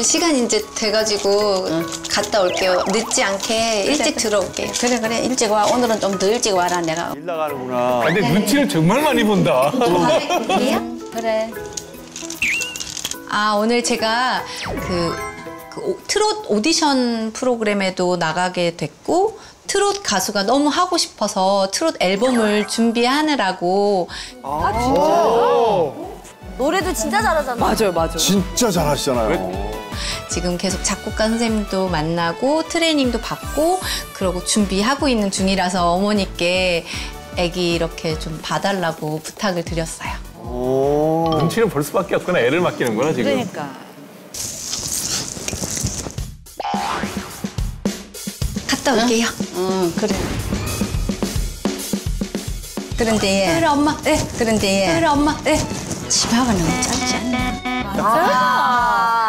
시간 이제 돼가지고 갔다 올게요. 늦지 않게 일찍 들어올게요. 그래 일찍 와. 오늘은 좀 더 일찍 와라 내가. 일 나가는구나. 근데 눈치를 정말 많이 본다. 그래. 아, 오늘 제가 그 트롯 오디션 프로그램에도 나가게 됐고 트롯 가수가 너무 하고 싶어서 트롯 앨범을 준비하느라고. 노래도 진짜 잘하잖아. 맞아요. 진짜 잘하시잖아요. 지금 계속 작곡가 선생님도 만나고 트레이닝도 받고 그러고 준비하고 있는 중이라서 어머니께 애기 이렇게 좀 봐달라고 부탁을 드렸어요. 눈치는 볼 수밖에 없구나. 애를 맡기는구나 지금. 그러니까. 갔다 올게요. 그래. 그런데 얘. 그래 엄마. 네. 그런데 얘. 그래 엄마. 네. 치마가 너무 짧지 않나?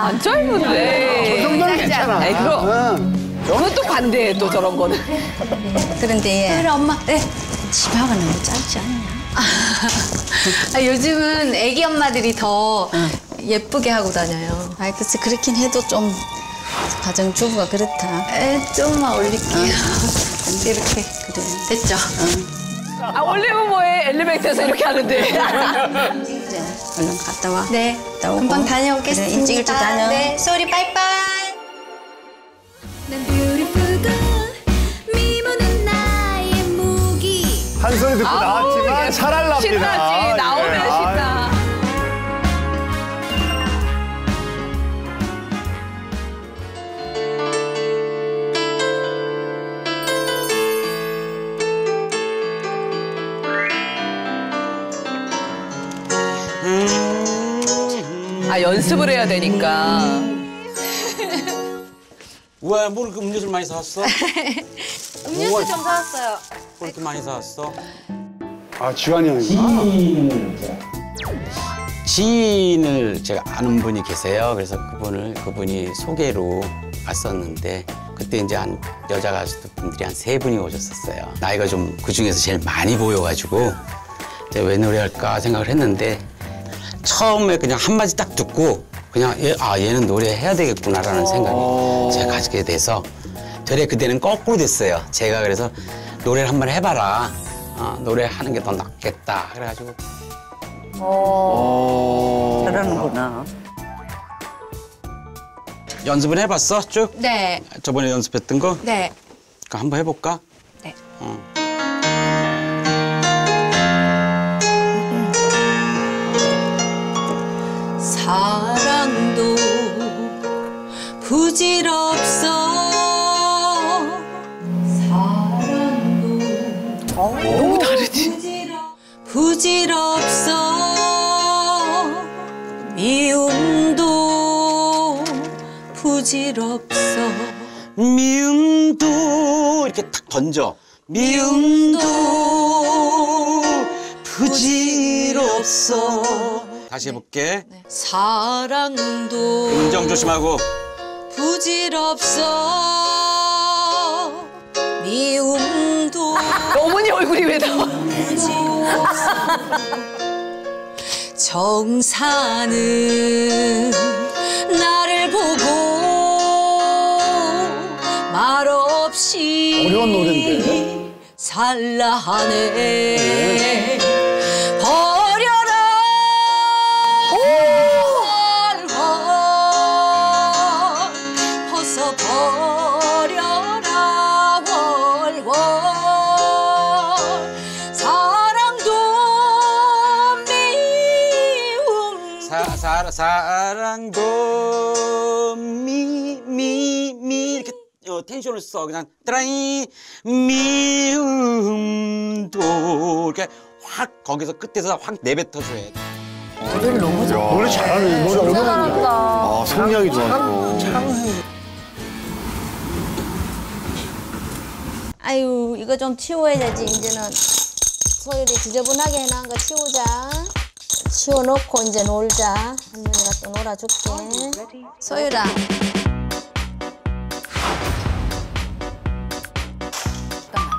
안 짧은데. 저 정도는 괜찮아. 에이, 그건 또 반대해, 또 저런 거는. 그런데 얘. 그래 엄마. 네. 치마가 너무 짧지 않나? 아, 요즘은 애기 엄마들이 더 예쁘게 하고 다녀요. 아이 글쎄 그렇긴 해도 좀 가정주부가 그렇다. 좀만 올릴게요. 이렇게. 그래. 됐죠? 아, 올리면 뭐해? 엘리베이터에서 이렇게 하는데. 그래. 얼른 갔다 와. 네. 갔다 오고. 금방 다녀오겠습니다. 그래, 일찍 다녀. 네. 소리 빠이빠이. 한 소리 듣고 나왔지만 살알랍니다. 신나지. 나오면 예. 신나. 아, 연습을 해야 되니까. 왜, 뭘 이렇게 음료수를 많이 사왔어? 음료수 좀 사왔어요. 뭘 이렇게 많이 사왔어? 아, 지환이 형인가? 지인을 제가 아는 분이 계세요. 그래서 그분이 소개로 왔었는데 그때 이제 한 여자 가수분들이 한 3분이 오셨었어요. 나이가 좀 그중에서 제일 많이 보여가지고 제가 왜 노래할까 생각을 했는데 처음에 그냥 한마디 딱 듣고 그냥 얘는 노래해야 되겠구나라는 생각이 제가 가지게 돼서 되레 그때는 거꾸로 됐어요. 제가 그래서 노래를 한번 해봐라. 노래하는 게 더 낫겠다. 그래가지고 그러는구나. 연습은 해봤어 쭉? 네. 저번에 연습했던 거? 네. 그럼 한번 해볼까? 네. 사랑도 부질없어. 사랑도 너무 다르지. 부질없어. 미움도 부질없어. 미움도 이렇게 탁 던져. 미움도 부질없어. 다시 해볼게. 네. 사랑도 음정 조심하고. 부질없어. 미움도 어머니 얼굴이 왜 나와? 정사는 나를 보고 말없이 어려운 노래인데. 살라 하네. 버려라 월월 벗어버려라 월월. 사랑도 미움 사랑도 이렇게 텐션을 써. 그냥 트라이 미움도 이렇게 확 거기서 끝에서 확 내뱉어줘야 돼. 노래 잘하네. 노래 어려운데. 아, 성량이 좋아서. 아유, 이거 좀 치워야 되지, 이제는. 소율이 지저분하게 해놓은 거 치우자. 치워놓고 이제 놀자. 할머니가 또 놀아줄게. 소율아.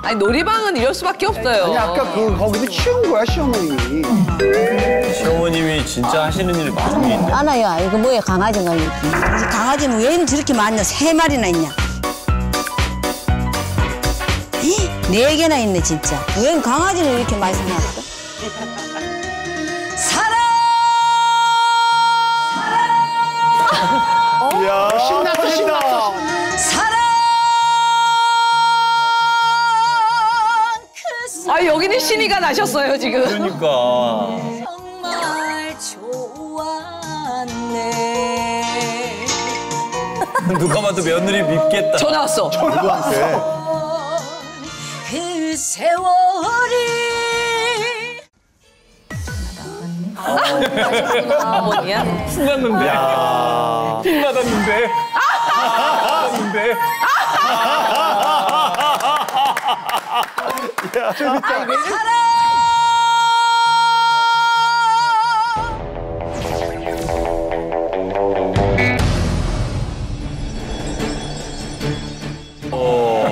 아니, 놀이방은 이럴 수밖에 없어요. 아니, 아까 거기서 치운 거야, 시어머님이. 시어머님이 어머니 진짜 하시는 일 많은 게 있네. 안아요. 이거 뭐야, 강아지가. 이 강아지는 왜 저렇게 많냐? 3마리나 있냐? 4개나 있네, 진짜. 왜 강아지는 이렇게 많이 사놨어? 이야, 신났다. 아, 여기는 신이가 나셨어요, 지금. 그러니까. 정말 좋았네. 누가 봐도 며느리 밉겠다. 전화 왔어. 누구한테? 그 세월이. 어머니야? 훅 났는데. 훅 나갔는데. 나갔는데.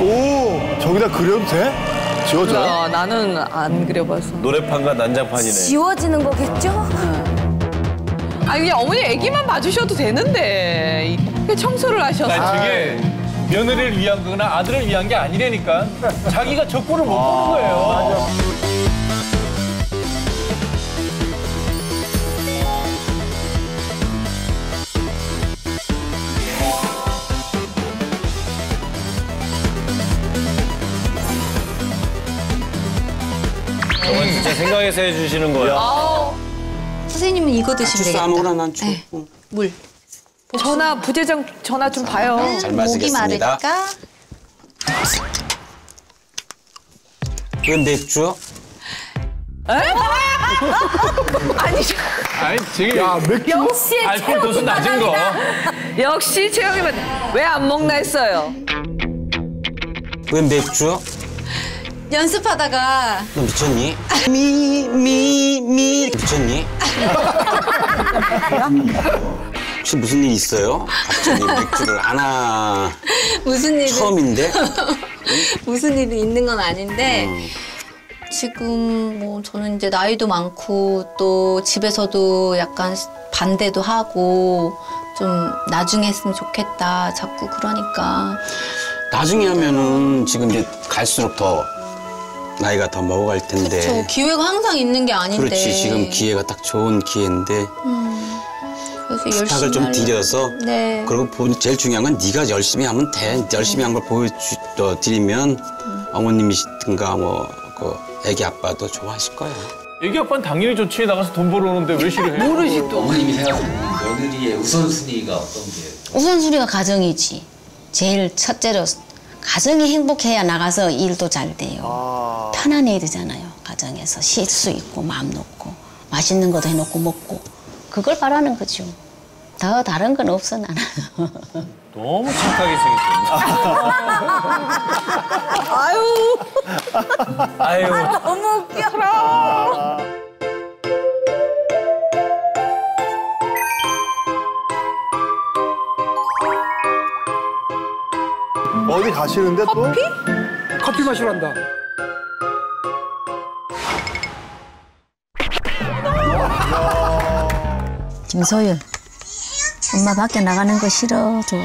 오, 저기다 그려도 돼? 지워져요? 나는 안 그려봐서. 노래판과 난장판이네. 지워지는 거겠죠? 아니, 그냥 어머니 애기만 봐주셔도 되는데. 이렇게 청소를 하셔서. 난 저게 며느리를 위한 거나 아들을 위한 게 아니라니까. 자기가 저 꼴을 못 보는 거예요. 저건 진짜 생각해서 해주시는 거야. 선생님은 이거 드시면 주스 되겠다. 아무거나 난 줘. 네. 물. 전화, 부재정 전화 좀 봐요. 잘 목이 마시겠습니다. 마르니까. 이건 맥주? 아니, 지금 역시 알코올 도수 낮은 거. 역시 채영이면 왜 안 먹나 했어요. 이건 맥주? 연습하다가 너 미쳤니? 미쳤니? 혹시 무슨 일 있어요? 갑자기 맥주를 하나 무슨 일이 처음인데? 무슨 일이 있는 건 아닌데 지금 뭐 저는 이제 나이도 많고 또 집에서도 약간 반대도 하고 좀 나중에 했으면 좋겠다 자꾸 그러니까 나중에 하면은 지금 이제 갈수록 더 나이가 더 먹어갈 텐데. 저 기회가 항상 있는 게 아닌데 그렇지, 지금 기회가 딱 좋은 기회인데 그래서 부탁을 열심히 좀 하려고. 드려서 네. 그리고 제일 중요한 건 네가 열심히 하면 돼. 열심히 한 걸 보여드리면 어머님이시든가 뭐 그 애기 아빠도 좋아하실 거야. 애기 아빠는 당연히 좋지. 나가서 돈 벌어오는데 왜 싫어해? 모르지 또. 어머님이 생각하는 며느리의 우선순위가 어떤 게? 우선순위가 가정이지. 제일 첫째로 가정이 행복해야 나가서 일도 잘 돼요. 편안해야 되잖아요. 가정에서 쉴 수 있고 마음 놓고 맛있는 것도 해놓고 먹고 그걸 바라는 거죠. 더 다른 건 없어 나는. 너무 착하게 생겼어. 아유. 너무 웃겨라. 어디 가시는데 또? 커피 마시러 간다. 김소율, 엄마 밖에 나가는 거 싫어, 좋아?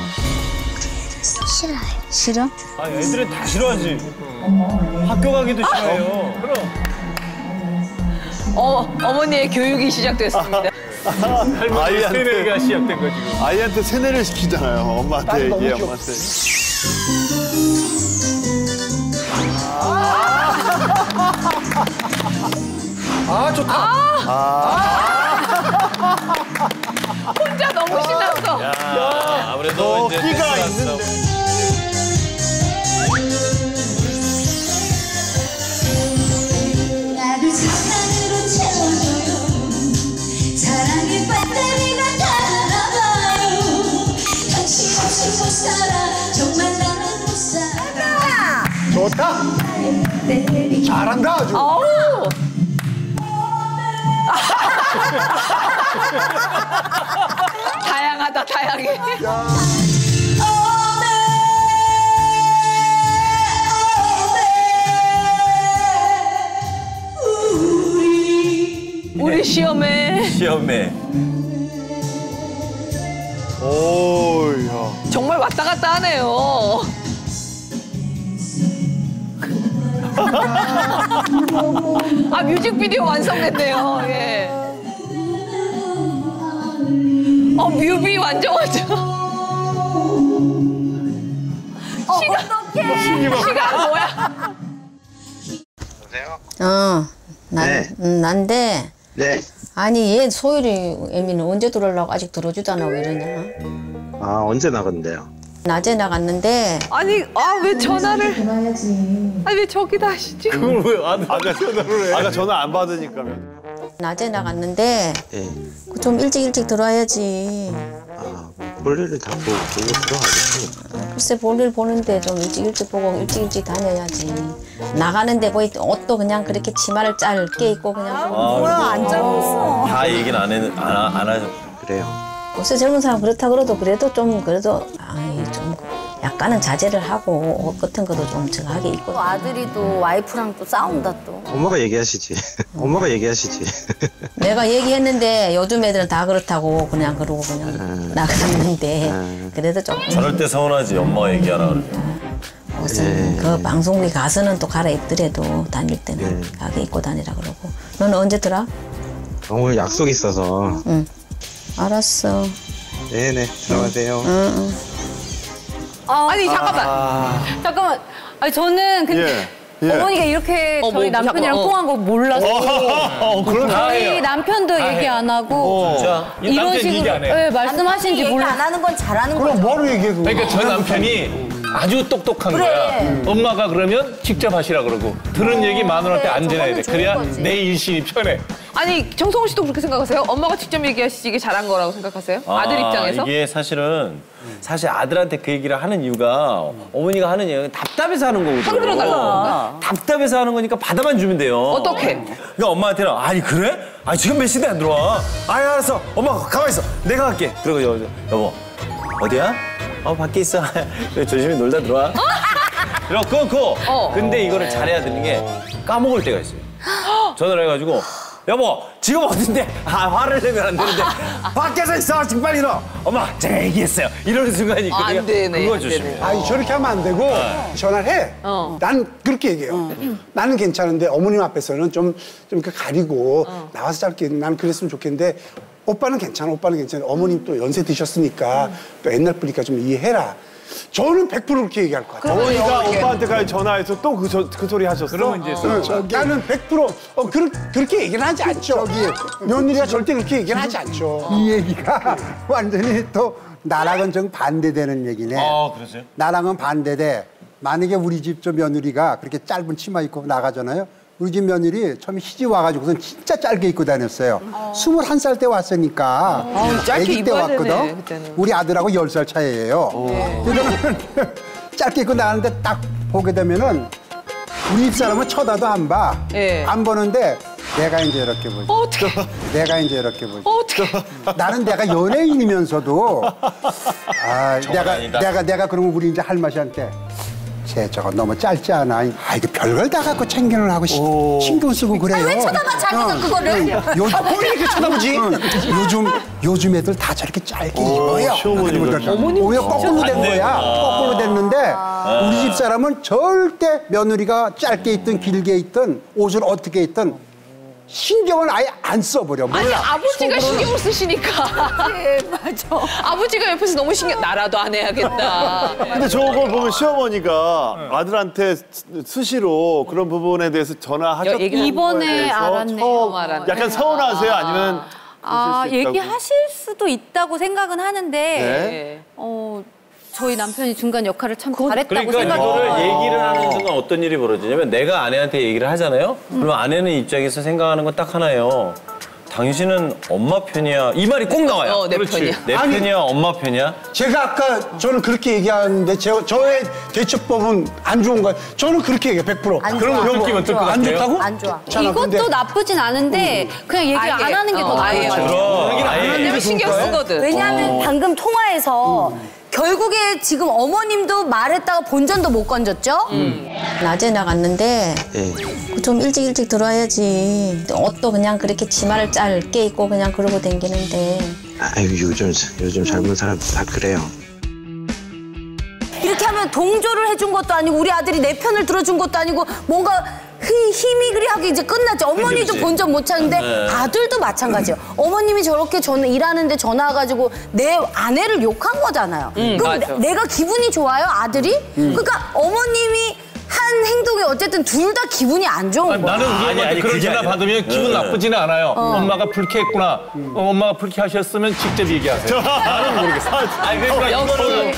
싫어요. 싫어? 아, 애들은 다 싫어하지. 학교 가기도 싫어해요. 그럼. 어머니의 교육이 시작됐습니다. 할머니 세뇌가 시작된 거 지금. 아이한테 세뇌를 시키잖아요. 엄마한테 얘기해, 엄마한테. 아, 좋다. 혼자 너무 신났어. 야, 아무래도 이제 끼가 댄스 있는데. 났어. 나를 사랑으로 채워줘요. 사랑의 배터리가 달아나봐요. 당신 없이 못 살아. 정말 나는 못 살아. 좋다. 잘한다 아주. 어우. 다양하다, 다양해. 우리 시험에 시험에. 오야. 정말 왔다 갔다 하네요. 아, 뮤직비디오 완성됐네요. 예. 뮤비 완전. 시간 뭐야? 난데. 네. 아니, 얘 소율이 애미는 언제 들어오려고 아직 들어오지도 않아. 왜 이러냐? 아, 언제 나간대요? 낮에 나갔는데. 아니, 왜 전화를. 아니, 왜 저기다 하시지? 그걸 왜 아까 전화를 해? 아까 전화 안 받으니까. 낮에 나갔는데. 예. 좀 일찍 들어와야지. 볼일을 다 보고 들어가겠지. 글쎄, 볼일 보는데 좀 일찍 보고 일찍 다녀야지. 나가는데 거의 옷도 그냥 그렇게 치마를 짧게 입고 그냥. 뭐야, 안 짧았어. 다 얘기는 안 하죠. 그래요. 요새 젊은 사람 그렇다 그래도 좀 약간은 자제를 하고 옷 같은 것도 좀 저하게 입고. 또 아들이 또 와이프랑 또 싸운다 또. 엄마가 얘기하시지. 엄마가 얘기하시지. 내가 얘기했는데 요즘 애들은 다 그렇다고 그냥 그러고 그냥 나갔는데 그래도 조금. 저럴 때 서운하지, 엄마가 얘기하라 그래. 옷은 그 방송국에 가서는 또 갈아입더라도 다닐 때는 가게 입고 다니라 그러고. 너는 언제 들어? 오늘 약속 있어서. 응. 알았어. 네네, 들어가세요. 응. 아니, 잠깐만. 잠깐만. 아니, 저는 근데 어머니가 이렇게 저희 남편이랑 통한 거 몰라서. 저희 남편도 얘기 안 하고. 진짜? 이런 식으로 말씀하신지 몰라. 안 하는 건 잘하는 거죠. 그럼 뭐로 얘기해, 그거? 그러니까 저 남편이 아주 똑똑한 거야. 엄마가 그러면 직접 하시라 그러고 들은 얘기 마누라한테 안 전해야 돼. 그래야 내 일심이 편해. 아니, 정성호 씨도 그렇게 생각하세요? 엄마가 직접 얘기하시지 이게 잘한 거라고 생각하세요? 아들 입장에서? 이게 사실 아들한테 그 얘기를 하는 이유가 어머니가 하는 얘기가 답답해서 하는 거거든요. 흔들어달라고. 답답해서 하는 거니까 받아만 주면 돼요. 어떻게? 그러니까 엄마한테는 아니 그래? 아니 지금 몇 시인데 안 들어와? 아니 알았어. 엄마 가만히 있어. 내가 갈게. 그리고 여보 어디야? 밖에 있어. 그래, 조심히 놀다 들어와. 이러고 끊고. 근데 이거를 잘해야 되는 게 까먹을 때가 있어요. 전화를 해가지고 여보 지금 어딘데? 화를 내면 안 되는데 밖에서 있어 지금 빨리 일어. 엄마 제가 얘기했어요. 이러는 순간이 있거든요. 안 되네. 그거 조심해. 아니 저렇게 하면 안 되고 전화를 해. 난 그렇게 얘기해요. 나는 괜찮은데 어머님 앞에서는 좀 이렇게 가리고 나와서 짧게 난 그랬으면 좋겠는데 오빠는 괜찮아. 어머님 또 연세 드셨으니까 또 옛날 분이니까 좀 이해해라. 저는 100% 그렇게 얘기할 것 같아요. 어머니가 오빠한테까지 전화해서 또 그 소리 하셨어? 그러면 이제 나는 100% 그렇게 얘기는 하지 않죠. 며느리가 절대 그렇게 얘기는 하지 않죠. 이 얘기가 완전히 또 나랑은 좀 반대되는 얘기네. 그러세요? 나랑은 반대돼. 만약에 우리 집 저 며느리가 그렇게 짧은 치마 입고 나가잖아요. 우리 집 며느리 처음에 시집 와가지고선 진짜 짧게 입고 다녔어요. 21살 때 왔으니까 아기 때 왔거든. 그때는. 우리 아들하고 10살 차이예요. 그러면 짧게 입고 나가는데 딱 보게 되면은 우리 집사람은 쳐다도 안 봐. 안 보는데 내가 이제 이렇게 보지. 내가 이제 이렇게 보지. 나는 내가 연예인이면서도 내가 그러면 우리 이제 할머니한테 쟤 저거 너무 짧지 않아? 이거 별걸 다 갖고 챙겨는 하고 신경 쓰고 그래요. 왜 쳐다봐 자기가 그거를? 뭘 이렇게 쳐다보지? 요즘 애들 다 저렇게 짧게 입어요. 어머니 오히려 거꾸로 된 거야. 거꾸로 됐는데 우리 집 사람은 절대 며느리가 짧게 입든 길게 입든 옷을 어떻게 입든 신경을 아예 안 써버려. 몰라. 아니 아버지가 신경을 쓰시니까. 네, 맞아. 아버지가 옆에서 너무 나라도 안 해야겠다. 근데 저걸 보면 시어머니가 아들한테 수시로 그런 부분에 대해서 전화하셨다고 이번에 알았네요. 약간 서운하세요? 아니면 얘기하실 수도 있다고 생각은 하는데 저희 남편이 중간 역할을 참 잘했다고 그러니까 생각해요. 이거를 얘기를 하는 순간 어떤 일이 벌어지냐면 내가 아내한테 얘기를 하잖아요. 그러면 아내는 입장에서 생각하는 건 딱 하나예요. 당신은 엄마 편이야. 이 말이 꼭 나와요. 내 편이야. 내 편이야, 엄마 편이야. 제가 아까 저는 그렇게 얘기하는데 저의 대처법은 안 좋은 거예요. 저는 그렇게 얘기해요, 100%. 안 그런 좋아. 거 느낌 어떨 것 같아요? 안 좋다고? 안 좋아. 이것도 나쁘진 않은데 그냥 얘기 안 하는 게 더 나아요. 얘기를 안 하는 게 신경 쓰거든. 왜냐하면 방금 통화에서 결국에 지금 어머님도 말했다가 본전도 못 건졌죠? 낮에 나갔는데 예. 좀 일찍 들어와야지. 옷도 그냥 그렇게 치마를 짧게 입고 그냥 그러고 다니는데. 아유 요즘 젊은 사람들 다 그래요. 이렇게 하면 동조를 해준 것도 아니고 우리 아들이 내 편을 들어준 것도 아니고 뭔가 힘이 그리 하게 이제 끝났죠. 어머니도 그치. 본전 못 찾는데 아들도 마찬가지예요. 어머님이 저렇게 저는 일하는데 전화 와가지고 내 아내를 욕한 거잖아요. 그럼 맞아. 내가 기분이 좋아요, 아들이? 그러니까 어머님이 한 행동이 어쨌든 둘 다 기분이 안 좋은 거야. 나는 우리 엄마한테 그런 그게 전화 아니라. 받으면 기분 나쁘지는 않아요. 엄마가 불쾌했구나. 엄마가 불쾌하셨으면 직접 얘기하세요. 나는 모르겠어. 아니 그러니까 이거는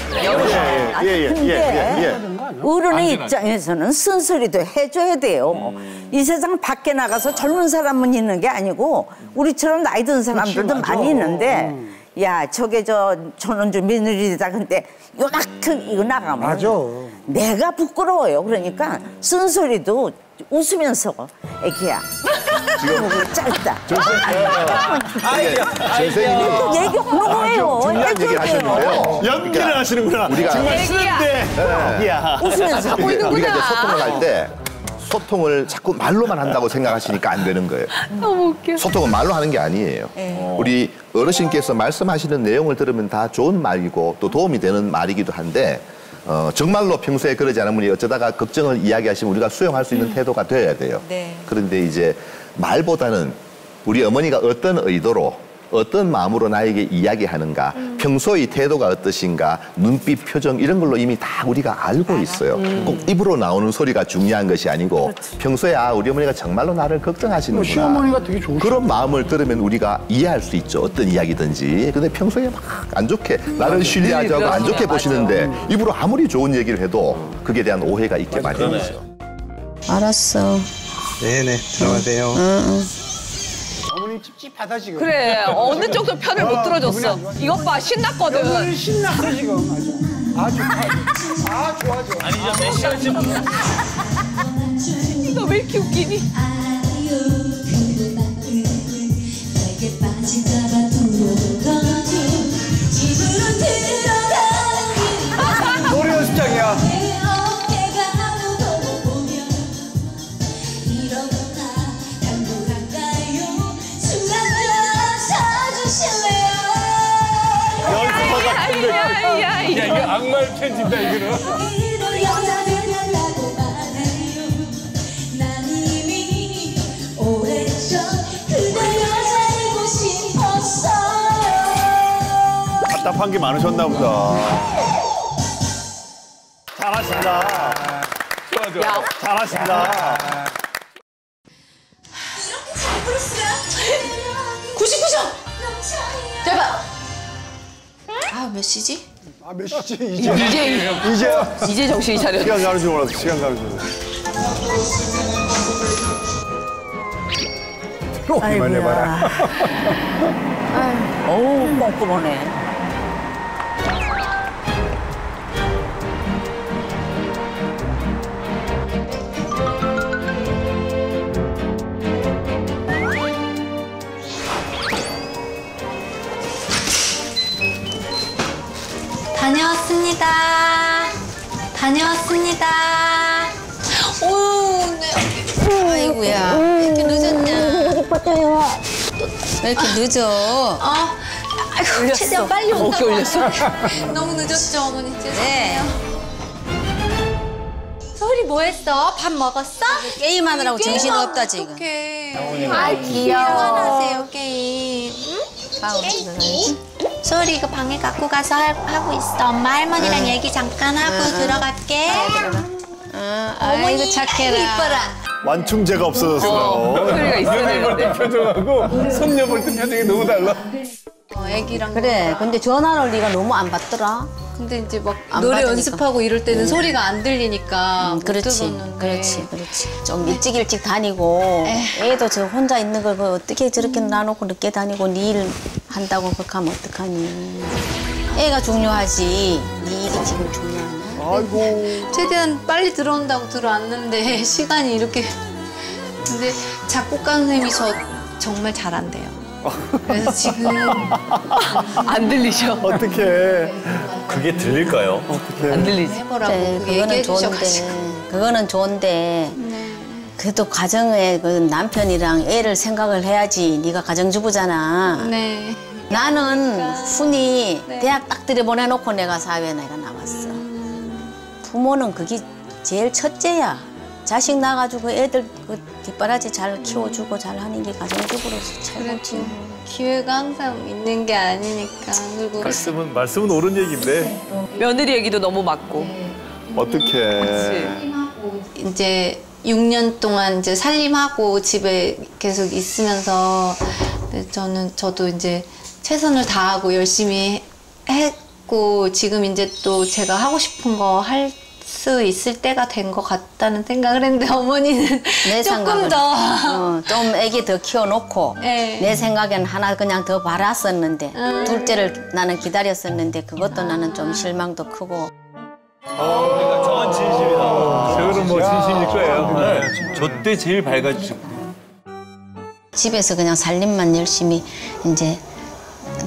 어른의 입장에서는 쓴소리도 해줘야 돼요. 이 세상 밖에 나가서 젊은 사람은 있는 게 아니고 우리처럼 나이 든 사람들도 많이 있는데 야 저게 전원주 며느리다 근데 요만큼 이거 나가면 맞아. 내가 부끄러워요. 그러니까 쓴소리도 웃으면서 애기야 지금 짧다. 선생님이 얘기하는 거예요. 중요한 얘기를 하셨는데요. 연기를 하시는구나. 우리가 정말 쓰는데. 야. 웃으면서 하고 있는구나. 우리가 이제 소통을 할 때 소통을 자꾸 말로만 한다고 생각하시니까 안 되는 거예요. 너무 웃겨. 소통은 말로 하는 게 아니에요. 우리 어르신께서 말씀하시는 내용을 들으면 다 좋은 말이고 또 도움이 되는 말이기도 한데 정말로 평소에 그러지 않으면 어쩌다가 걱정을 이야기하시면 우리가 수용할 수 있는 태도가 되어야 돼요. 그런데 이제 말보다는 우리 어머니가 어떤 의도로 어떤 마음으로 나에게 이야기하는가, 평소의 태도가 어떠신가, 눈빛, 표정 이런 걸로 이미 다 우리가 알고 있어요. 꼭 입으로 나오는 소리가 중요한 것이 아니고 평소에 우리 어머니가 정말로 나를 걱정하시는구나. 시어머니가 되게 좋으시다. 그런 마음을 들으면 우리가 이해할 수 있죠. 어떤 이야기든지. 근데 평소에 막 안 좋게 나를 신뢰하지 않고 안 좋게 보시는데 입으로 아무리 좋은 얘기를 해도 그게 대한 오해가 있게 마련이죠. 알았어. 네네 들어가세요. 어머님 찝찝하다 지금. 그래 어느 쪽도 편을 못 들어줬어. 이것 봐 신났거든. 어머니 신났어 지금. 아주 좋아. 아니 이제 몇 시간쯤. 이거 왜 이렇게 웃기니? 노래 연습장이야. 야 이거 악마의 편지다 이거는. 답답한 게 많으셨나 보다. 잘하신다. 좋아. 잘하신다. 99점! 대박! 몇 시지? 몇 시지? 이제 정신이 차려. 시간 가는 줄 몰랐어. 시간 가는 줄 몰랐어. 오기만 해봐라. 어우 꼼꼼하네. 다녀왔습니다. 오, 네. 아이고야. 왜 이렇게 늦었냐? 빠져요. 왜 이렇게 늦어? 아이고, 최대한 빨리 온다고. 어깨 올렸어? 너무 늦었죠, 어머니. 죄송해요. 소율이 뭐 했어? 밥 먹었어? 게임하느라고 정신이 없다 지금. 어떡해. 아이 귀여워. 하세요, 게임. 응? 게임? 소율이 이거 방에 갖고 가서 하고 있어. 엄마 할머니랑 얘기 잠깐 하고 들어갈게. 아이고 착해라. 이뻐라. 완충제가 없어졌어. 소리가 있어야 며느리 볼 때 표정하고 손녀 볼 때 표정이 너무 달라. 애기랑. 그래. 근데 전화를 네가 너무 안 받더라. 근데 이제 막 안 노래 받으니까. 연습하고 이럴 때는 소리가 안 들리니까 못 그렇지. 들었는데. 그렇지. 좀 일찍 다니고 애도 저 혼자 있는 걸 어떻게 저렇게 놔놓고 늦게 다니고 네 일 한다고 그렇게 하면 어떡하니. 애가 중요하지. 네 일이 지금 중요하냐. 아이고. 최대한 빨리 들어온다고 들어왔는데 시간이 이렇게. 근데 작곡가 선생님이 저 정말 잘한대요. 그래서 지금 안 들리셔. 어떻게? 그게 들릴까요? 어떻게? 안 들리지. 해보라고 네, 얘기해 그거는 좋은데, 주셔가지고. 그거는 좋은데, 그래도 가정에 그 남편이랑 애를 생각을 해야지. 네가 가정주부잖아. 네. 나는 훈이 대학 딱 들여보내놓고 내가 사회에 내가 나왔어. 부모는 그게 제일 첫째야. 자식 나가지고 애들 그 뒷바라지 잘 키워주고 잘 하는 게 가정주부로서 최고지. 기회가 항상 있는 게 아니니까. 그리고 말씀은 옳은 얘기인데. 며느리 얘기도 너무 맞고. 어떻게? 이제 6년 동안 이제 살림하고 집에 계속 있으면서 저도 이제 최선을 다하고 열심히 했고 지금 이제 또 제가 하고 싶은 거 할 수 있을 때가 된 것 같다는 생각을 했는데 어머니는 내 조금 더 좀 애기 더 키워놓고 네. 내 생각엔 하나 그냥 더 바랐었는데 둘째를 나는 기다렸었는데 그것도 나는 좀 실망도 크고. 저건 진심이다. 저거는 뭐 진심일 거예요. 네. 저 때 제일 밝아지셨고. 집에서 그냥 살림만 열심히 이제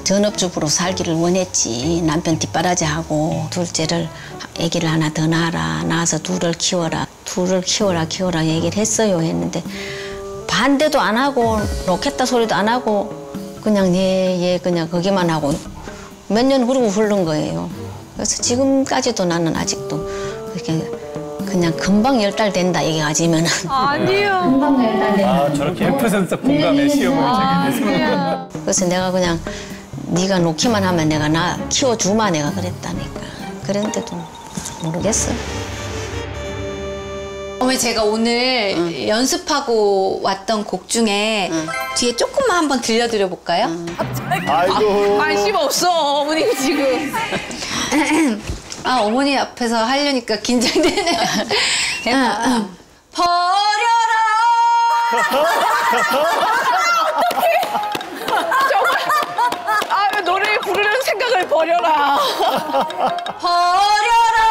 전업주부로 살기를 원했지. 남편 뒷바라지하고 둘째를 아기를 하나 더 낳아라. 낳아서 둘을 키워라 얘기를 했어요. 했는데 반대도 안 하고 놓겠다 소리도 안 하고 그냥 예 그냥 거기만 하고 몇 년 그러고 흐른 거예요. 그래서 지금까지도 나는 아직도 그렇게 그냥 금방 10달 된다 얘기하지면은 아니요. 금방 10달 된다. 아, 저렇게 100% 공감의 시어머니 책임에서. 그래서 내가 그냥 네가 놓기만 하면 내가 나 키워주마 내가 그랬다니까. 그런데도 모르겠어. 어머니 제가 오늘 연습하고 왔던 곡 중에 뒤에 조금만 한번 들려드려 볼까요? 아이고. 관심 없어 어머니 지금. 아 어머니 앞에서 하려니까 긴장되네. 버려라. 정말 아 노래 부르는 생각을 버려라. 버려라.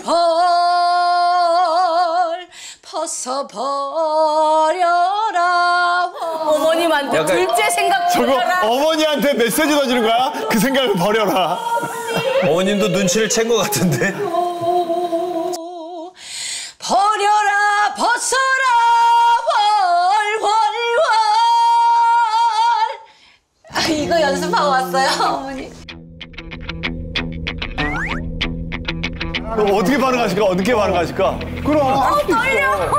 벌벌 벗어버려라. 어머님한테 약간 둘째 생각 저거 버려라. 어머니한테 메시지 던지는 거야? 그 생각을 버려라. 어머님도 눈치를 챈 것 같은데. 버려라 벗어라 월월월. 아 이거 연습하고 왔어요 어머니. 그럼 어떻게 반응하실까? 그럼. 떨려.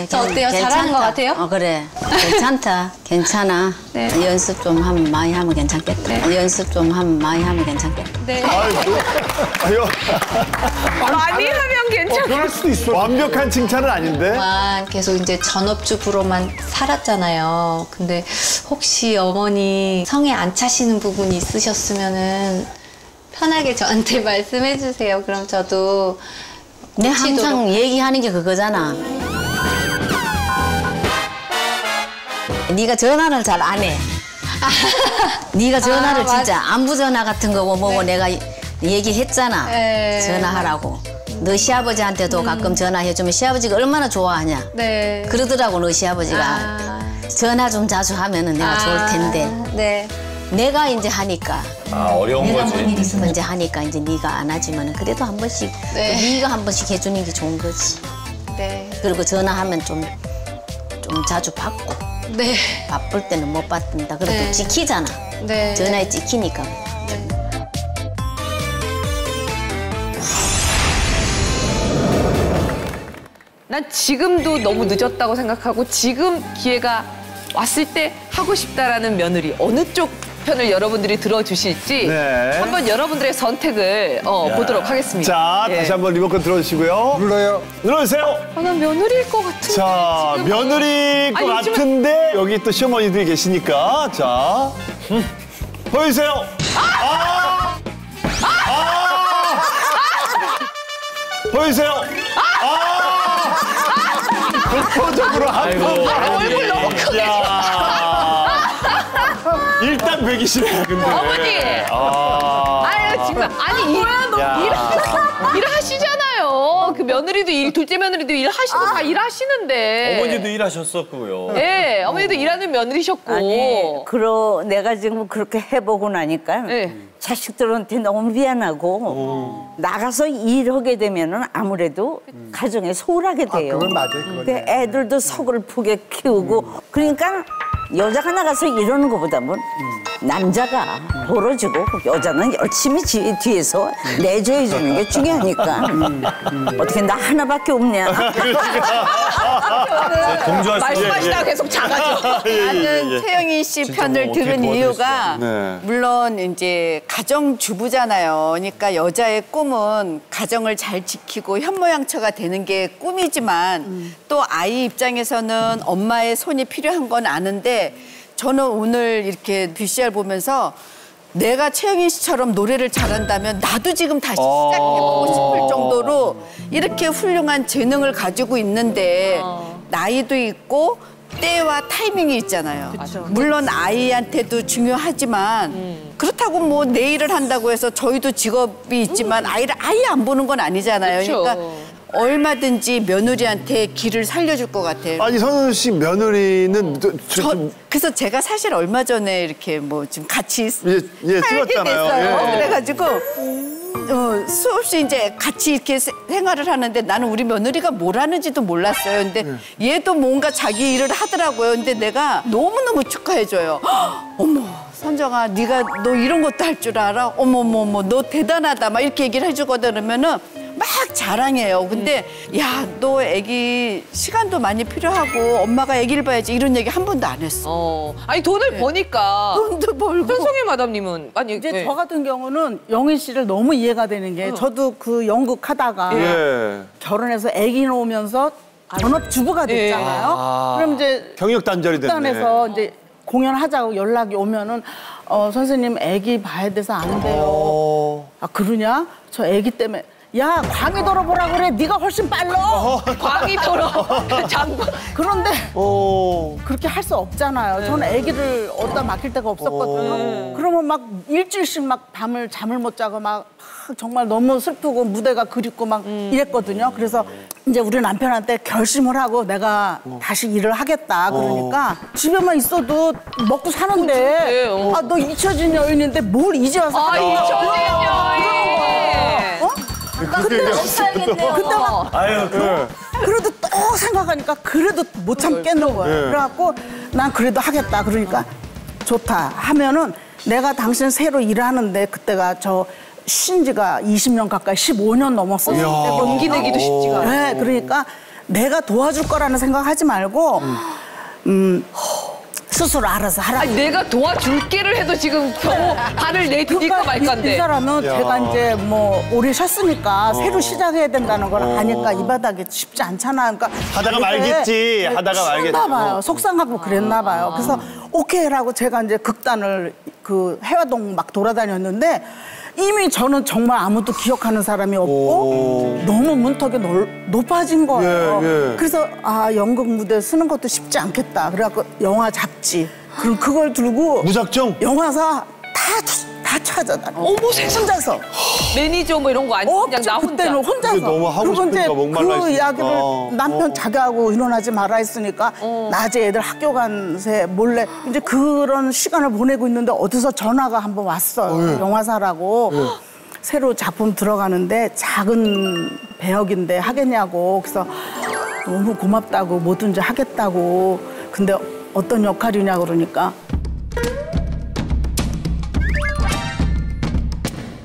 저 어때요? 잘하는 것 같아요? 그래. 괜찮다. 괜찮아. 네. 연습 좀 하면 많이 하면 괜찮겠다. 연습 좀 하면 많이 하면 괜찮겠다. 네. 아유. 많이 하면 괜찮아. 그럴 수도 있어. 완벽한 칭찬은 아닌데. 계속 이제 전업주부로만 살았잖아요. 근데 혹시 어머니 성에 안 차시는 부분이 있으셨으면은 편하게 저한테 말씀해 주세요. 그럼 저도 내 항상 얘기하는 게 그거잖아. 네가 전화를 잘 안 해. 네가 전화를 진짜 안부 전화 같은 거고 뭐고 내가 얘기했잖아. 전화하라고. 너 시아버지한테도 가끔 전화해주면 시아버지가 얼마나 좋아하냐. 네. 그러더라고 너 시아버지가. 전화 좀 자주 하면은 내가 좋을 텐데. 네. 내가 이제 하니까. 어려운 내가 거지. 뭔 일 있으면 이제 하니까 이제 네가 안 하지만 그래도 한 번씩 네가 한 번씩 해주는 게 좋은 거지. 네. 그리고 전화하면 좀 자주 받고. 네. 바쁠 때는 못 받는다. 그래도 네. 찍히잖아. 네. 전화에 찍히니까. 난 지금도 너무 늦었다고 생각하고 지금 기회가 왔을 때 하고 싶다라는 며느리 어느 쪽 편을 여러분들이 들어주실지 네. 한번 여러분들의 선택을 보도록 하겠습니다. 자, 다시 한번 리모컨 들어주시고요. 눌러주세요. 난 며느리일 것 같은데. 자, 지금. 며느리일 것 아니, 같은데 여기 또 시어머니들이 계시니까 자, 보여주세요. 보여주세요. 독보적으로 한 번. 얼굴 너무 크게. 일단 120이야, 근데. 어머니. 아유, 지금. 아니, 일하시잖아요. 그 며느리도 둘째 며느리도 일하시고 다 일하시는데. 어머니도 일하셨었고요. 네, 어머니도 일하는 며느리셨고. 아니, 내가 지금 그렇게 해보고 나니까 자식들한테 너무 미안하고 나가서 일하게 되면은 아무래도 가정에 소홀하게 돼요. 그건 맞아요. 그건. 근데 애들도 서글프게 키우고 그러니까 여자가 나가서 이러는 것보다는 남자가 벌어주고 여자는 열심히 뒤에서 내줘야 주는 게 중요하니까 어떻게 나 하나밖에 없냐. 말씀하시다가 계속 작아져. 나는 최영희 씨 편을 들은 이유가 물론 이제 가정주부잖아요. 그러니까 여자의 꿈은 가정을 잘 지키고 현모양처가 되는 게 꿈이지만 또 아이 입장에서는 엄마의 손이 필요한 건 아는데 저는 오늘 이렇게 VCR 보면서 내가 최영희 씨처럼 노래를 잘한다면 나도 지금 다시 시작해보고 싶을 정도로 이렇게 훌륭한 재능을 가지고 있는데 나이도 있고 때와 타이밍이 있잖아요. 물론 아이한테도 중요하지만 그렇다고 뭐 내 일을 한다고 해서 저희도 직업이 있지만 아이를 아예 안 보는 건 아니잖아요. 그쵸. 그러니까 얼마든지 며느리한테 길을 살려줄 것 같아요. 아니 선우 씨 며느리는 그래서 제가 사실 얼마 전에 이렇게 뭐 지금 같이 살게 찍었잖아요. 됐어요. 예. 그래가지고 수없이 이제 같이 이렇게 생활을 하는데 나는 우리 며느리가 뭘 하는지도 몰랐어요. 근데 얘도 뭔가 자기 일을 하더라고요. 근데 내가 너무너무 축하해줘요. 어머 선정아 너 이런 것도 할 줄 알아? 어머머머 너 대단하다 막 이렇게 얘기를 해주거든. 그러면은 막 자랑해요. 근데 야 너 애기 시간도 많이 필요하고 엄마가 애기를 봐야지 이런 얘기 한 번도 안 했어. 아니 돈을 버니까. 돈도 벌고. 현송혜 마담님은 아니 이제 저 같은 경우는 영희 씨를 너무 이해가 되는 게 저도 그 연극 하다가 결혼해서 애기 놓으면서 전업주부가 됐잖아요. 그럼 이제 경력 단절이 됐네. 극단에서 이제 공연하자고 연락이 오면은 선생님 애기 봐야 돼서 안 돼요. 아 그러냐? 저 애기 때문에. 야 광희 돌아보라 그래. 네가 훨씬 빨라. 광희 돌아. 장관. 그런데 그렇게 할 수 없잖아요. 저는 아기를 어디다 맡길 데가 없었거든요. 그러면 막 일주일씩 막 밤을 잠을 못 자고 막 정말 너무 슬프고 무대가 그립고 막 이랬거든요. 그래서 이제 우리 남편한테 결심을 하고 내가 다시 일을 하겠다. 그러니까 집에만 있어도 먹고 사는데 아 너 잊혀진 여인인데 뭘 이제 와서 잊혀진 여인. 근데 막 그래도 또 생각하니까 그래도 못 참겠는 거예요. 그래갖고 난 그래도 하겠다. 그러니까 좋다 하면은 내가 당신 새로 일하는데 그때가 저 신지가 20년 가까이 15년 넘었어요. 용기 내기도 쉽지가 않아요. 네, 그러니까 내가 도와줄 거라는 생각하지 말고 스스로 알아서 하라고. 아니, 내가 도와줄게를 해도 지금 겨우 발을 내디딜까 말까인데. 이 사람은 제가 이제 뭐 오래 쉬었으니까 새로 시작해야 된다는 걸 아니까 이 바닥에 쉽지 않잖아. 그러니까 하다가 말겠지. 하다가 말겠지. 그랬나 봐요. 속상하고 그랬나 봐요. 그래서 오케이라고 제가 이제 극단을 그 해화동 막 돌아다녔는데 이미 저는 정말 아무도 기억하는 사람이 없고 너무 문턱이 높아진 거예요. 그래서 아 연극 무대 쓰는 것도 쉽지 않겠다. 그래갖고 영화 잡지 그럼 그걸 들고 무작정 영화사 다 찾아다녀. 어머 세상. 혼자서 매니저 뭐 이런 거 아니고 그냥 나 혼자. 그때는 혼자서. 너무 하고 싶으니까 목말라 그 이야기를 남편 자기하고 일어나지 마라 했으니까 낮에 애들 학교 간 새 몰래 이제 그런 시간을 보내고 있는데 어디서 전화가 한번 왔어요. 영화사라고. 새로 작품 들어가는데 작은 배역인데 하겠냐고. 그래서 너무 고맙다고 뭐든지 하겠다고. 근데 어떤 역할이냐 그러니까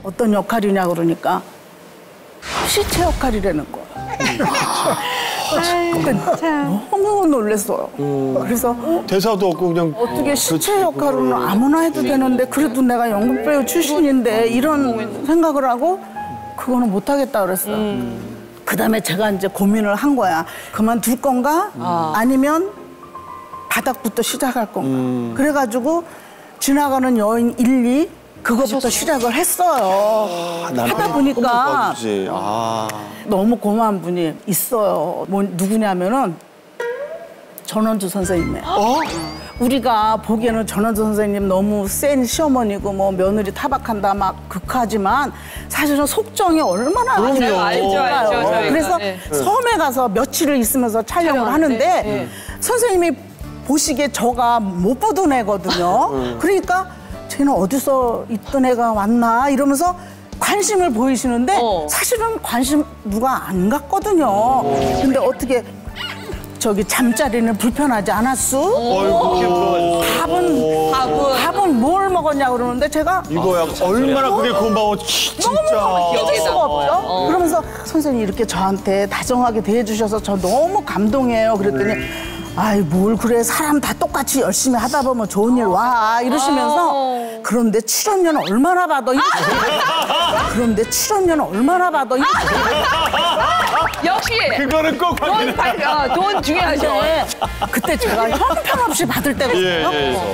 어떤 역할이냐 그러니까 시체 역할이라는 거야. 너무 놀랐어요. 그래서 대사도 없고 그냥 어떻게 시체 역할은 아무나 해도 되는데 그래도 내가 연극 배우 출신인데 이런 생각을 하고 그거는 못 하겠다 그랬어. 그다음에 제가 이제 고민을 한 거야. 그만둘 건가? 아니면 바닥부터 시작할 건가? 그래가지고 지나가는 여인 1, 2 그거부터 시작을 했어요. 하다 보니까 너무 고마운 분이 있어요. 뭐 누구냐면은 전원주 선생님이에요. 우리가 보기에는 전원주 선생님 너무 센 시어머니고 뭐 며느리 타박한다 막 극하지만 사실은 속정이 얼마나 알죠. 그래서 네. 섬에 가서 며칠을 있으면서 촬영을 하는데 선생님이 보시기에 저가 못 보던 애거든요. 그러니까 쟤는 어디서 있던 애가 왔나 이러면서 관심을 보이시는데 사실은 관심 누가 안 갔거든요. 근데 어떻게 저기 잠자리는 불편하지 않았어? 밥은 뭘 먹었냐 그러는데 제가 이거야 얼마나 그게 고마워 진짜. 너무 잊을 수가 없죠. 그러면서 선생님 이렇게 저한테 다정하게 대해주셔서 저 너무 감동해요. 그랬더니 아이 뭘 그래 사람 다 똑같이 열심히 하다 보면 좋은 일 와 이러시면서 그런데 출연료는 얼마나 받아 그런데 출연료는 얼마나 받아 역시 그거는 꼭 돈 중요하죠. 그때 제가 형편없이 받을 때거든요.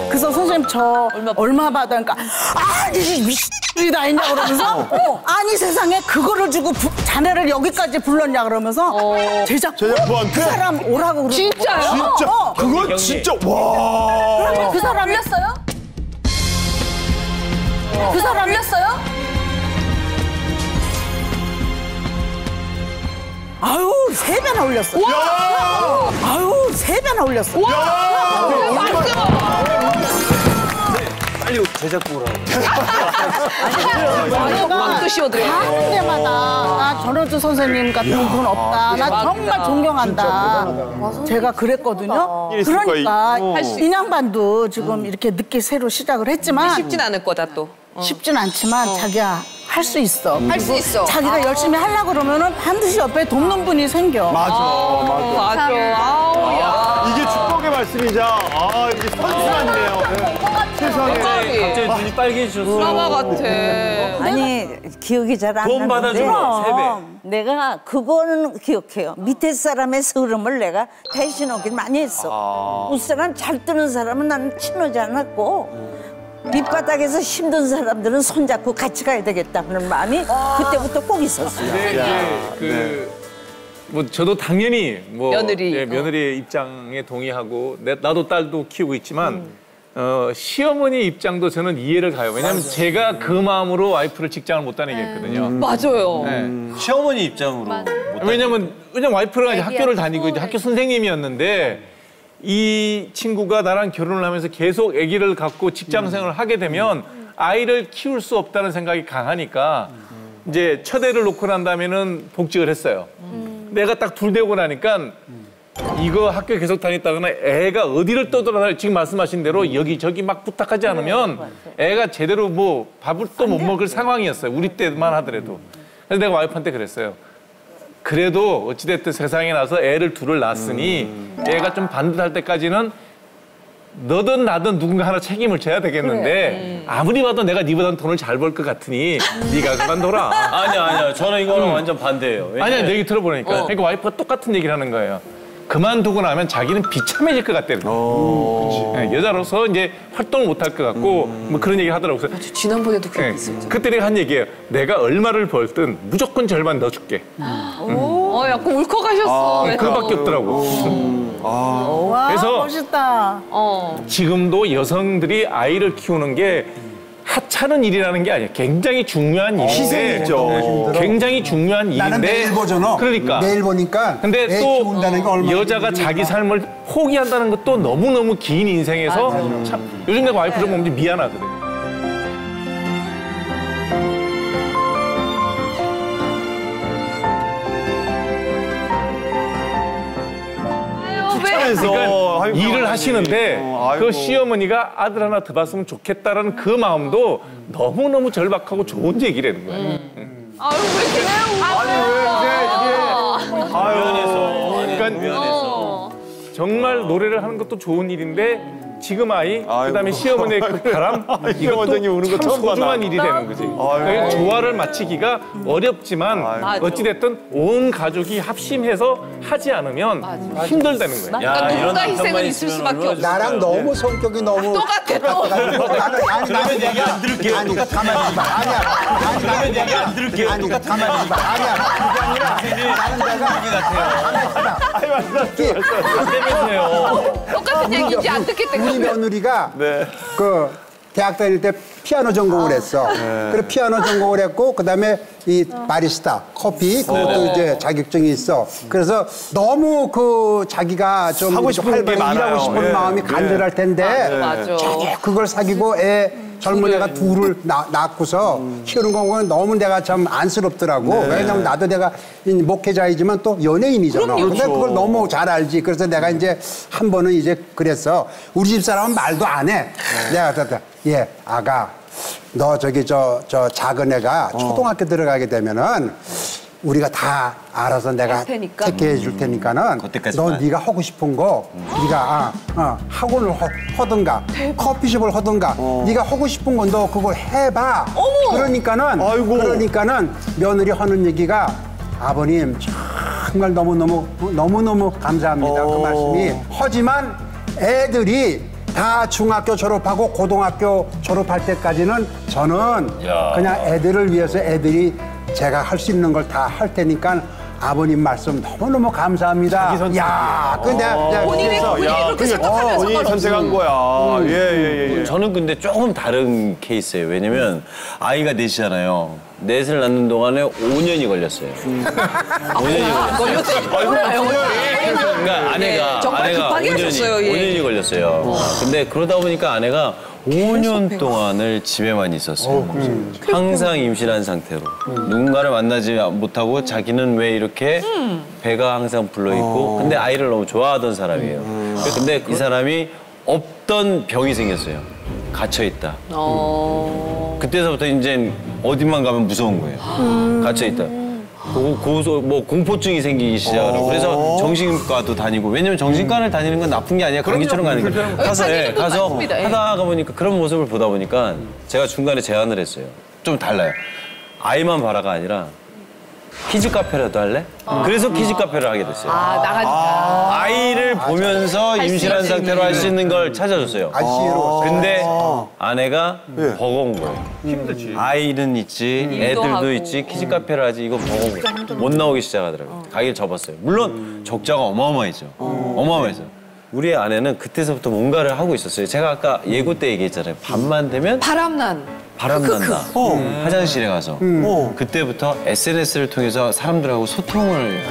그래서 선생님 저 얼마 받으니까 아니 미친이 다 있냐 그러면서 아니 세상에 그거를 주고 자네를 여기까지 불렀냐 그러면서 제작부한테 그 사람 오라고 그러고 진짜요? 진짜 그건 진짜 와. 그 사람이었어요? 그 사람이었어요? 아유 3배나 올렸어. 아유 3배나 올렸어. 빨리 제작부 오라고. 빵도 씌워드려요. 하는 데마다 나 전원주 선생님 같은 분 없다. 나 정말 존경한다. 제가 그랬거든요. 그러니까 인양반도 지금 이렇게 늦게 새로 시작을 했지만 쉽진 않을 거다 또. 쉽진 않지만 자기야 할 수 있어. 할 수 있어. 자기가 열심히 하려고 그러면은 반드시 옆에 돕는 분이 생겨. 맞아. 이게 축복의 말씀이자 이게 선수같네요. 세상에. 갑자기 눈이 빨개지셨어. 드라마 같아. 아니 기억이 잘 안 나는데 돈 받아주면 3배. 내가 그거는 기억해요. 밑에 사람의 서름을 내가 대신하길 많이 했어. 윗사람 잘 뜨는 사람은 나는 친하지 않았고 밑바닥에서 힘든 사람들은 손잡고 같이 가야 되겠다는 마음이 그때부터 꼭 있었어요. 뭐 저도 당연히 뭐 며느리. 며느리의 입장에 동의하고 나도 딸도 키우고 있지만 시어머니 입장도 저는 이해를 가요. 왜냐하면 제가 그 마음으로 와이프를 직장을 못 다니게 했거든요. 맞아요. 시어머니 입장으로. 왜냐면 와이프랑 이제 학교를 다니고 이제 학교 선생님이었는데 이 친구가 나랑 결혼을 하면서 계속 아기를 갖고 직장 생활을 하게 되면 아이를 키울 수 없다는 생각이 강하니까 이제 첫 애를 놓고 난 다음에는 복직을 했어요. 내가 딱 둘 되고 나니까 이거 학교 계속 다녔다거나 애가 어디를 떠돌아다니 지금 말씀하신 대로 여기저기 막 부탁하지 않으면 애가 제대로 뭐 밥을 또 못 먹을 상황이었어요. 우리 때만 하더라도. 그래서 내가 와이프한테 그랬어요. 그래도 어찌됐든 세상에 나서 애를 둘을 낳았으니 애가 좀 반듯할 때까지는 너든 나든 누군가 하나 책임을 져야 되겠는데 아무리 봐도 내가 니보다는 돈을 잘 벌 것 같으니 네가 그만둬라. 아니야. 저는 이거는 완전 반대예요. 아니야, 내 얘기 들어보니까. 그러니까 와이프가 똑같은 얘기를 하는 거예요. 그만두고 나면 자기는 비참해질 것 같대요. 여자로서 이제 활동을 못 할 것 같고 뭐 그런 얘기 하더라고요. 지난번에도 그런 게 있었죠. 그때 내가 한 얘기예요. 내가 얼마를 벌든 무조건 절반 넣어줄게. 약간 울컥하셨어. 그거밖에 없더라고. 와, 그래서 멋있다. 지금도 여성들이 아이를 키우는 게 하찮은 일이라는 게 아니에요. 굉장히 중요한 일인데. 희생이죠. 굉장히 중요한 일인데. 나는 매일 보잖아. 그러니까. 매일 보니까 근데 애 또 키운다는 게 얼마나 여자가 자기 삶을 포기한다는 것도 너무너무 긴 인생에서 참 요즘 내가 와이프 좀 보면 미안하거든요. 그러니까 일을 하시는데 그 시어머니가 아들 하나 더 봤으면 좋겠다라는 그 마음도 너무너무 절박하고 좋은 얘기라는 거예요. 아유, 왜 그래요? 그러니까 정말 노래를 하는 것도 좋은 일인데 지금 아이, 그다음에 시어머니의 그 바람 이것도 참 소중한 일이 되는 거지. 그러니까 조화를 맞추기가 어렵지만 어찌됐든 온 가족이 합심해서 하지 않으면 힘들다는 거예요. 그러니까 누군가 희생은 있을 수밖에 없어. 나랑 너무 성격이 너무 똑같아. 그러면 얘기 안 들을게요. 아니 가만히 있어 봐. 아니야. 그러면 얘기 안 들을게요. 아니 가만히 있어 봐. 아니야. 그게 아니라 다른 데가 같아요. 똑같은 얘기인지 안 듣겠다. 우리 며느리가 그 대학 다닐 때 피아노 전공을 했어. 그래 피아노 전공을 했고 그다음에 이 바리스타 커피 그것도 이제 자격증이 있어. 그래서 너무 그 자기가 좀 하고 싶은 게 많아요. 일하고 싶은 마음이 간절할 텐데 맞아. 그걸 사귀고 젊은 애가 둘을 낳고서 키우는 거 보면 너무 내가 참 안쓰럽더라고. 왜냐면 나도 내가 목회자이지만 또 연예인이잖아. 근데 그걸 너무 잘 알지. 그래서 내가 이제 한 번은 이제 그랬어. 우리 집 사람은 말도 안 해. 내가 예, 아가, 너 저기 저 작은 애가 초등학교 들어가게 되면은 우리가 다 알아서 내가 택해 줄 테니까는 너 네가 하고 싶은 거 네가 학원을 하든가 커피숍을 하든가 네가 하고 싶은 건 너 그걸 해봐. 그러니까는 며느리 하는 얘기가 아버님 정말 너무너무 감사합니다. 그 말씀이 하지만 애들이 다 중학교 졸업하고 고등학교 졸업할 때까지는 저는 그냥 애들을 위해서 애들이 제가 할 수 있는 걸 다 할 테니까 아버님 말씀 너무너무 감사합니다. 야, 근데 본인이 그렇게 생각하면서 본인이 선택한 거야. 예. 저는 근데 조금 다른 케이스예요. 왜냐면 아이가 넷이잖아요. 넷을 낳는 동안에 5년이 걸렸어요. 5년이 걸렸어요. 그러니까 아내가 정말 급하게 하셨어요. 5년이 걸렸어요. 근데 그러다 보니까 아내가 5년 동안을 집에만 있었어요. 항상 임신한 상태로. 누군가를 만나지 못하고 자기는 왜 이렇게 배가 항상 불러있고 근데 아이를 너무 좋아하던 사람이에요. 근데 이 사람이 없던 병이 생겼어요. 갇혀있다. 그때서부터 이제 어디만 가면 무서운 거예요. 갇혀있다. 공포증이 생기기 시작하고 그래서 정신과도 다니고 왜냐면 정신과를 다니는 건 나쁜 게 아니야. 감기처럼 가는 게 가서 하다가 보니까 그런 모습을 보다 보니까 제가 중간에 제안을 했어요. 좀 달라요. 아이만 봐라가 아니라 키즈 카페라도 할래? 그래서 키즈 카페를 하게 됐어요. 나가니까. 아이를 보면서 임신한 상태로 할 수 있는 걸 찾아줬어요. 근데 아내가 버거운 거예요. 힘들지. 아이는 있지, 애들도 있지, 키즈 카페를 하지, 이거 버거운 거예요. 못 나오기 시작하더라고요. 가기를 접었어요. 물론 적자가 어마어마했죠. 어마어마했어요. 우리 아내는 그때서부터 뭔가를 하고 있었어요. 제가 아까 예고 때 얘기했잖아요. 밤만 되면 바람난다. 화장실에 가서 그때부터 SNS를 통해서 사람들하고 소통을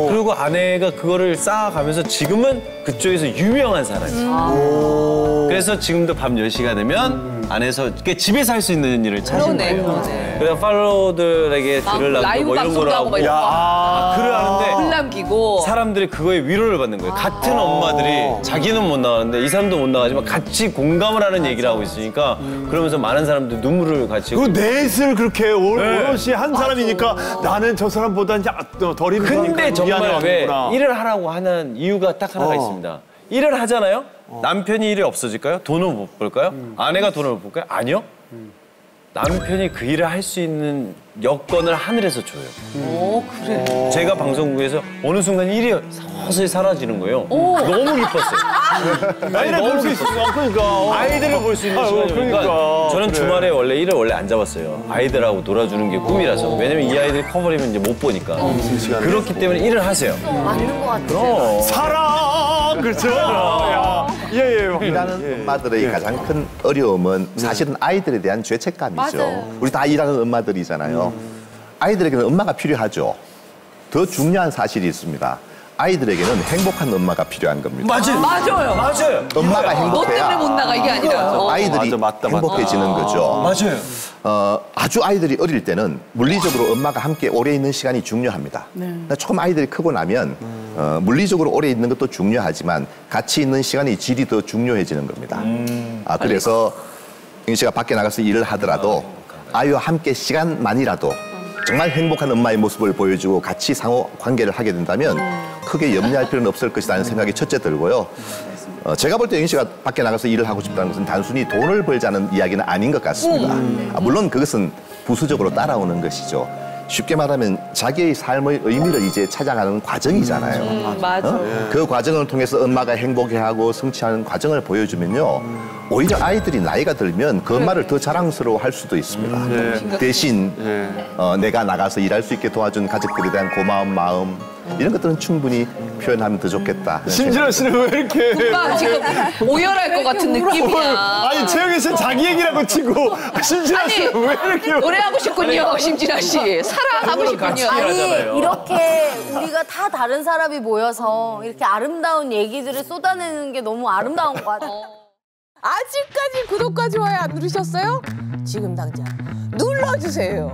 그리고 아내가 그거를 쌓아가면서 지금은 그쪽에서 유명한 사람이에요. 그래서 지금도 밤 10시가 되면 안에서 집에서 할 수 있는 일을 찾은 거예요. 그래서 팔로워들에게 글을 남기고 뭐 이런 거를 하고 글을 하는데 글 남기고 사람들이 그거에 위로를 받는 거예요. 같은 엄마들이 자기는 못 나가는데 이 사람도 못 나가지만 같이 공감을 하는 얘기를 하고 있으니까 그러면서 많은 사람들이 눈물을 같이 그 넷을 그렇게 오롯이 한 사람이니까 나는 저 사람보다 이제 덜 힘드니까 근데 정말 왜 일을 하라고 하는 이유가 딱 하나가 있습니다. 일을 하잖아요. 남편이 일이 없어질까요? 돈을 못 벌까요? 아내가 돈을 못 벌까요? 아니요. 남편이 그 일을 할 수 있는 여건을 하늘에서 줘요. 그래. 제가 방송국에서 어느 순간 일이 서서히 사라지는 거예요. 너무 기뻤어요. 아이를 볼 수 있으니까. 그러니까. 아이들을 볼 수 있는 시간이니까. 그러니까. 저는 주말에 일을 원래 안 잡았어요. 아이들하고 놀아주는 게 꿈이라서. 왜냐면 이 아이들이 커버리면 이제 못 보니까. 그렇기 때문에 일을 하세요. 맞는 것 같아요. 사랑! 그렇죠. 일하는 엄마들의 가장 큰 어려움은 사실은 아이들에 대한 죄책감이죠. 우리 다 일하는 엄마들이잖아요. 아이들에게는 엄마가 필요하죠. 더 중요한 사실이 있습니다. 아이들에게는 행복한 엄마가 필요한 겁니다. 맞아요. 엄마가 행복해야 너 때문에 못 나가 이게 아니라 아이들이 행복해지는 거죠. 맞아요. 아주 아이들이 어릴 때는 물리적으로 엄마가 함께 오래 있는 시간이 중요합니다. 처음 아이들이 크고 나면 물리적으로 오래 있는 것도 중요하지만 같이 있는 시간의 질이 더 중요해지는 겁니다. 그래서 영 씨가 밖에 나가서 일을 하더라도 아이와 함께 시간만이라도 정말 행복한 엄마의 모습을 보여주고 같이 상호 관계를 하게 된다면 크게 염려할 필요는 없을 것이라는 생각이 첫째 들고요. 제가 볼 때 영희 씨가 밖에 나가서 일을 하고 싶다는 것은 단순히 돈을 벌자는 이야기는 아닌 것 같습니다. 물론 그것은 부수적으로 따라오는 것이죠. 쉽게 말하면 자기의 삶의 의미를 이제 찾아가는 과정이잖아요. 그 과정을 통해서 엄마가 행복해하고 성취하는 과정을 보여주면요. 오히려 아이들이 나이가 들면 그 엄마를 더 자랑스러워할 수도 있습니다. 대신 내가 나가서 일할 수 있게 도와준 가족들에 대한 고마운 마음 이런 것들은 충분히 표현하면 더 좋겠다. 심진아 씨는 왜 이렇게 오빠 지금 오열할 것 같은 느낌이야. 아니 최영희 씨는 자기 얘기라고 치고 심진아 씨는 왜 이렇게 노래하고 싶군요, 심진아 씨. 사랑하고 싶군요. 아니 이렇게 우리가 다 다른 사람이 모여서 이렇게 아름다운 얘기들을 쏟아내는 게 너무 아름다운 것 같아요. 아직까지 구독과 좋아요 안 누르셨어요? 지금 당장 눌러주세요.